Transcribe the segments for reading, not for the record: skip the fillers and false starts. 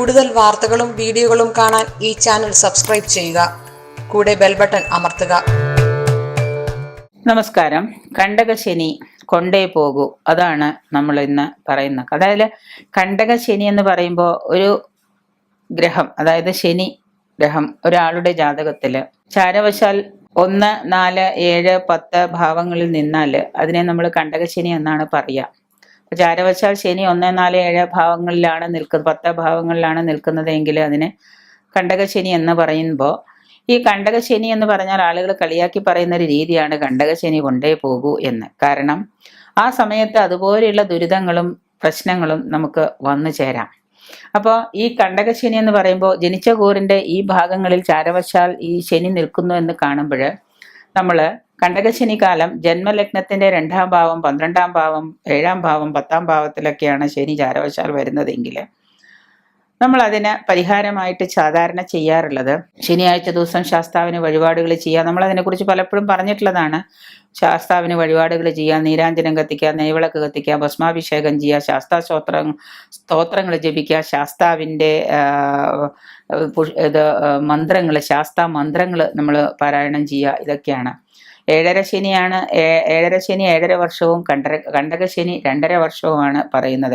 കൂടുതൽ വാർത്തകളും വീഡിയോകളും കാണാൻ ഈ ചാനൽ സബ്സ്ക്രൈബ് ചെയ്യുക. കൂടെ ബെൽ ബട്ടൺ അമർത്തുക. നമസ്കാരം. കണ്ടകശനി കൊണ്ടേ പോകൂ, അതാണ് നമ്മൾ ഇന്ന് പറയുന്നത്. അതായത് കണ്ടകശനി എന്ന് പറയുമ്പോൾ ഒരു ഗ്രഹം, അതായത് ശനി ഗ്രഹം ഒരാളുടെ ജാതകത്തില് ചാരവശാൽ 1, 4, 7, 10 ഭാവങ്ങളിൽ നിന്നാൽ അതിനെ നമ്മൾ കണ്ടകശനി എന്നാണ് പറയുക. ചാരവശാൽ ശനി 1, 4, 7 ഭാവങ്ങളിലാണ് 10 ഭാവങ്ങളിലാണ് നിൽക്കുന്നതെങ്കിൽ അതിന് കണ്ടകശനി എന്ന് പറയുമ്പോൾ, ഈ കണ്ടകശനി എന്ന് പറഞ്ഞാൽ ആളുകൾ കളിയാക്കി പറയുന്ന ഒരു രീതിയാണ് കണ്ടകശനി കൊണ്ടേ പോകൂ എന്ന്. കാരണം ആ സമയത്ത് അതുപോലെയുള്ള ദുരിതങ്ങളും പ്രശ്നങ്ങളും നമുക്ക് വന്നു ചേരാം. അപ്പോൾ ഈ കണ്ടകശനി എന്ന് പറയുമ്പോൾ ജനിച്ച കൂറിന്റെ ഈ ഭാഗങ്ങളിൽ ചാരവശാൽ ഈ ശനി നിൽക്കുന്നു എന്ന് കാണുമ്പോൾ നമ്മൾ കണ്ടകശനി കാലം ജന്മലഗ്നത്തിന്റെ 2ാം ഭാവം, 12ാം ഭാവം, 7ാം ഭാവം, 10ാം ഭാവത്തിലൊക്കെയാണ് ശനി ചാരവശാൽ വരുന്നതെങ്കിൽ നമ്മൾ അതിന് പരിഹാരമായിട്ട് സാധാരണ ചെയ്യാറുള്ളത് ശനിയാഴ്ച ദിവസം ശാസ്താവിന് വഴിപാടുകൾ ചെയ്യുക. നമ്മൾ അതിനെക്കുറിച്ച് പലപ്പോഴും പറഞ്ഞിട്ടുള്ളതാണ്. ശാസ്താവിന് വഴിപാടുകൾ ചെയ്യുക, നീരാഞ്ജനം കത്തിക്കുക, നെയ്വിളക്ക് കത്തിക്കുക, ഭസ്മാഭിഷേകം ചെയ്യുക, സ്തോത്രങ്ങൾ ജപിക്കുക, ശാസ്താവിൻ്റെ മന്ത്രങ്ങൾ, ശാസ്താ മന്ത്രങ്ങൾ നമ്മൾ പാരായണം ചെയ്യുക. ഇതൊക്കെയാണ്. 7.5 ശനിയാണ്. 7.5 ശനി 7.5 വർഷവും കണ്ടകശനി 2.5 വർഷവുമാണ് പറയുന്നത്.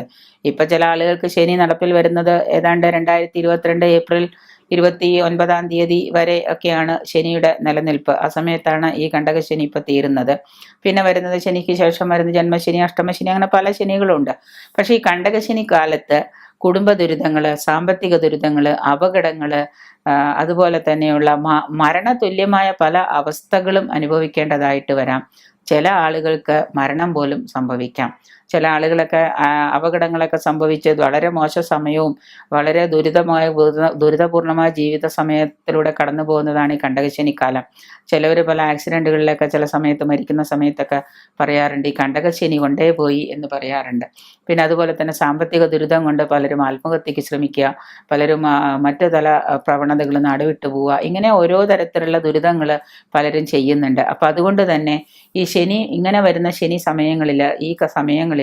ഇപ്പൊ ചില ആളുകൾക്ക് ശനി നടപ്പിൽ വരുന്നത് ഏതാണ്ട് 2022 ഏപ്രിൽ 29-ാം തീയതി വരെ ഒക്കെയാണ് ശനിയുടെ നിലനിൽപ്പ്. ആ സമയത്താണ് ഈ കണ്ടകശനി ഇപ്പൊ തീരുന്നത്. പിന്നെ വരുന്നത് ശനിക്ക് ശേഷം വരുന്ന ജന്മശനി, അഷ്ടമശനി, അങ്ങനെ പല ശനികളുണ്ട്. പക്ഷെ ഈ കണ്ടകശനി കാലത്ത് കുടുംബ ദുരിതങ്ങള്, സാമ്പത്തിക ദുരിതങ്ങള്, അപകടങ്ങള്, അതുപോലെ തന്നെയുള്ള മരണതുല്യമായ പല അവസ്ഥകളും അനുഭവിക്കേണ്ടതായിട്ട് വരാം. ചില ആളുകൾക്ക് മരണം പോലും സംഭവിക്കാം. ചില ആളുകളൊക്കെ അപകടങ്ങളൊക്കെ സംഭവിച്ച് വളരെ മോശ സമയവും വളരെ ദുരിതപൂർണമായ ജീവിത സമയത്തിലൂടെ കടന്നു പോകുന്നതാണ് ഈ കണ്ടകശനി കാലം. ചിലവർ പല ആക്സിഡന്റുകളിലൊക്കെ ചില സമയത്ത് മരിക്കുന്ന സമയത്തൊക്കെ പറയാറുണ്ട് ഈ കണ്ടകശനി കൊണ്ടേ പോയി എന്ന് പറയാറുണ്ട്. പിന്നെ അതുപോലെ തന്നെ സാമ്പത്തിക ദുരിതം കൊണ്ട് പലരും ആത്മഹത്യക്ക് ശ്രമിക്കുക, പലരും മറ്റു തല പ്രവണതകൾ നാടുവിട്ടു പോവുക, ഇങ്ങനെ ഓരോ തരത്തിലുള്ള ദുരിതങ്ങൾ പലരും ചെയ്യുന്നുണ്ട്. അപ്പം അതുകൊണ്ട് തന്നെ ഈ ശനി ഇങ്ങനെ വരുന്ന ശനി സമയങ്ങളിൽ, ഈ സമയങ്ങളിൽ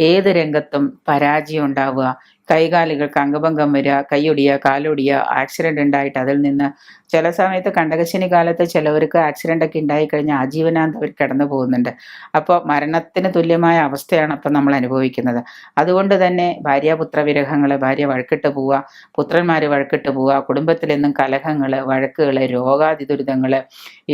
ഏത് രംഗത്തും പരാജയം ഉണ്ടാവുക, കൈകാലുകൾക്ക് അംഗഭംഗം വരിക, കൈയൊടിയുക, കാലൊടിയുക, ആക്സിഡന്റ് ഉണ്ടായിട്ട് അതിൽ നിന്ന് ചില സമയത്ത് കണ്ടകശനി കാലത്ത് ചിലവർക്ക് ആക്സിഡന്റ് ഒക്കെ ഉണ്ടായിക്കഴിഞ്ഞാൽ ആജീവനാന്തം അവർ കടന്നു പോകുന്നുണ്ട്. അപ്പോൾ മരണത്തിന് തുല്യമായ അവസ്ഥയാണ് അപ്പം നമ്മൾ അനുഭവിക്കുന്നത്. അതുകൊണ്ട് തന്നെ ഭാര്യാപുത്ര വിരഹങ്ങൾ, ഭാര്യ വഴക്കിട്ട് പോവുക, പുത്രന്മാർ വഴക്കിട്ട് പോവുക, കുടുംബത്തിൽ നിന്നും കലഹങ്ങൾ, വഴക്കുകൾ, രോഗാതി ദുരിതങ്ങൾ,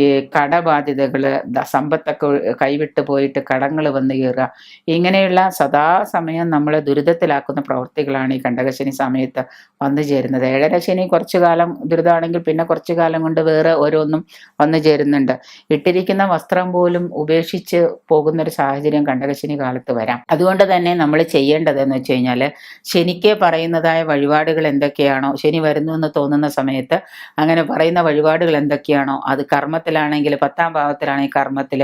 ഈ കടബാധ്യതകൾ, സമ്പത്തൊക്കെ കൈവിട്ട് പോയിട്ട് കടങ്ങൾ വന്ന് കയറുക, ഇങ്ങനെയുള്ള സദാസമയം നമ്മളെ ദുരിതത്തിലാക്കുന്ന പ്രവൃത്തികളാണ് ഈ കണ്ടകശനി സമയത്ത് വന്നു ചേരുന്നത്. 7.5 ശനി കുറച്ചു കാലം ദുരിതമാണെങ്കിൽ പിന്നെ കുറച്ചു കാലം കൊണ്ട് വേറെ ഓരോന്നും വന്നു ചേരുന്നുണ്ട്. ഇട്ടിരിക്കുന്ന വസ്ത്രം പോലും ഉപേക്ഷിച്ച് പോകുന്നൊരു സാഹചര്യം കണ്ടകശനി കാലത്ത് വരാം. അതുകൊണ്ട് തന്നെ നമ്മൾ ചെയ്യേണ്ടത് എന്ന് വെച്ച് കഴിഞ്ഞാൽ ശനിക്ക് പറയുന്നതായ വഴിപാടുകൾ എന്തൊക്കെയാണോ, ശനി വരുന്നു എന്ന് തോന്നുന്ന സമയത്ത് അങ്ങനെ പറയുന്ന വഴിപാടുകൾ എന്തൊക്കെയാണോ, അത് കർമ്മത്തിലാണെങ്കിൽ 10ാം ഭാവത്തിലാണെങ്കിൽ കർമ്മത്തിൽ,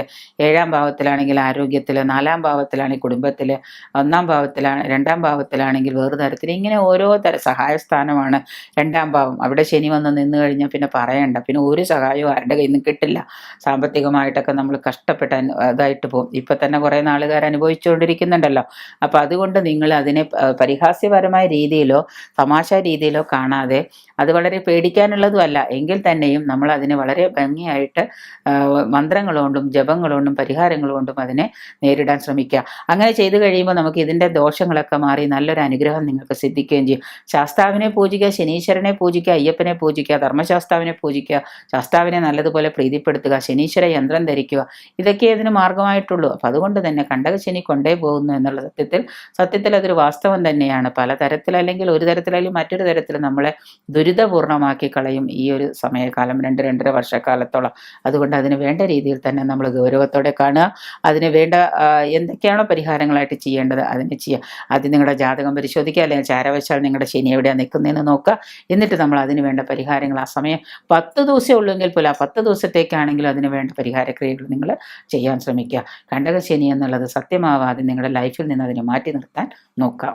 7ാം ഭാവത്തിലാണെങ്കിൽ ആരോഗ്യത്തിൽ, 4ാം ഭാവത്തിലാണെങ്കിൽ കുടുംബത്തിൽ, 1ാം ഭാവത്തിലാണ്, 2ാം ഭാവത്തിലാണെങ്കിൽ വേറെ തരത്തിൽ, ഇങ്ങനെ ഓരോ സഹായ സ്ഥാനമാണ് 2ാം ഭാവം. അവിടെ ശനി വന്ന് നിന്ന് കഴിഞ്ഞാൽ പിന്നെ പറയണ്ട, പിന്നെ ഒരു സഹായവും ആരുടെ കയ്യിൽ നിന്ന് കിട്ടില്ല. സാമ്പത്തികമായിട്ടൊക്കെ നമ്മൾ കഷ്ടപ്പെട്ട ഇതായിട്ട് പോകും. ഇപ്പം തന്നെ കുറേ നാളുകാർ അനുഭവിച്ചുകൊണ്ടിരിക്കുന്നുണ്ടല്ലോ. അപ്പം അതുകൊണ്ട് നിങ്ങൾ അതിനെ പരിഹാസ്യപരമായ രീതിയിലോ തമാശ രീതിയിലോ കാണാതെ, അത് വളരെ പേടിക്കാനുള്ളതുമല്ല എങ്കിൽ തന്നെയും നമ്മൾ അതിനെ വളരെ ഭംഗിയായിട്ട് മന്ത്രങ്ങളുകൊണ്ടും ജപങ്ങളുകൊണ്ടും പരിഹാരങ്ങളുകൊണ്ടും അതിനെ നേരിടാൻ ശ്രമിക്കുക. അങ്ങനെ ചെയ്തു കഴിയുമ്പോൾ നമുക്ക് ഇതിൻ്റെ ദോഷങ്ങളൊക്കെ മാറി നല്ലൊരു അനുഗ്രഹം നിങ്ങൾക്ക് സിദ്ധിക്കുകയും ചെയ്യും. ശാസ്താവിനെ പൂജിക്കുക, ശനീശ്വരനെ പൂജിക്കുക, അയ്യപ്പനെ പൂജിക്കുക, ധർമ്മശാസ്താവിനെ പൂജിക്കുക, ശാസ്താവിനെ നല്ലതുപോലെ പ്രീതിപ്പെടുത്തുക, ശനീശ്വര യന്ത്രം ധരിക്കുക, ഇതൊക്കെ ഇതിന് മാർഗമായിട്ടുള്ളൂ. അപ്പം അതുകൊണ്ട് തന്നെ കണ്ടകശനി കൊണ്ടേ പോകുന്നു എന്നുള്ള സത്യത്തിൽ അതൊരു വാസ്തവം തന്നെയാണ്. പലതരത്തിൽ അല്ലെങ്കിൽ ഒരു തരത്തിലല്ലെങ്കിൽ മറ്റൊരു തരത്തിൽ നമ്മളെ ദുരിതപൂർണമാക്കി കളയും ഈ ഒരു സമയകാലം, 2-2.5 വർഷക്കാലത്തോളം. അതുകൊണ്ട് അതിന് വേണ്ട രീതിയിൽ തന്നെ നമ്മൾ ഗൗരവത്തോടെ കാണുക. അതിന് വേണ്ട എന്തൊക്കെയാണോ പരിഹാരങ്ങളായിട്ട് ചെയ്യേണ്ടത് അതിന് ചെയ്യുക. ആദ്യം നിങ്ങളുടെ ജാതകം പരിശോധിക്കുക, അല്ലെങ്കിൽ ചാരവശാൽ നിങ്ങളുടെ ശനി എവിടെയാണ് നിൽക്കുന്നതെന്ന് നോക്കുക. എന്നിട്ട് നമ്മൾ അതിന് വേണ്ട പരിഹാരങ്ങൾ ആ സമയം 10 ദിവസമേ ഉള്ളൂവെങ്കിൽ പോലും ആ 10 ദിവസത്തേക്കാണെങ്കിലും അതിന് വേണ്ട പരിഹാരക്രിയകൾ നിങ്ങൾ ചെയ്യാൻ ശ്രമിക്കുക. കണ്ടകശനി എന്നുള്ളത് സത്യമാവാതെ നിങ്ങളുടെ ലൈഫിൽ നിന്ന് അതിനെ മാറ്റി നിർത്താൻ നോക്കുക.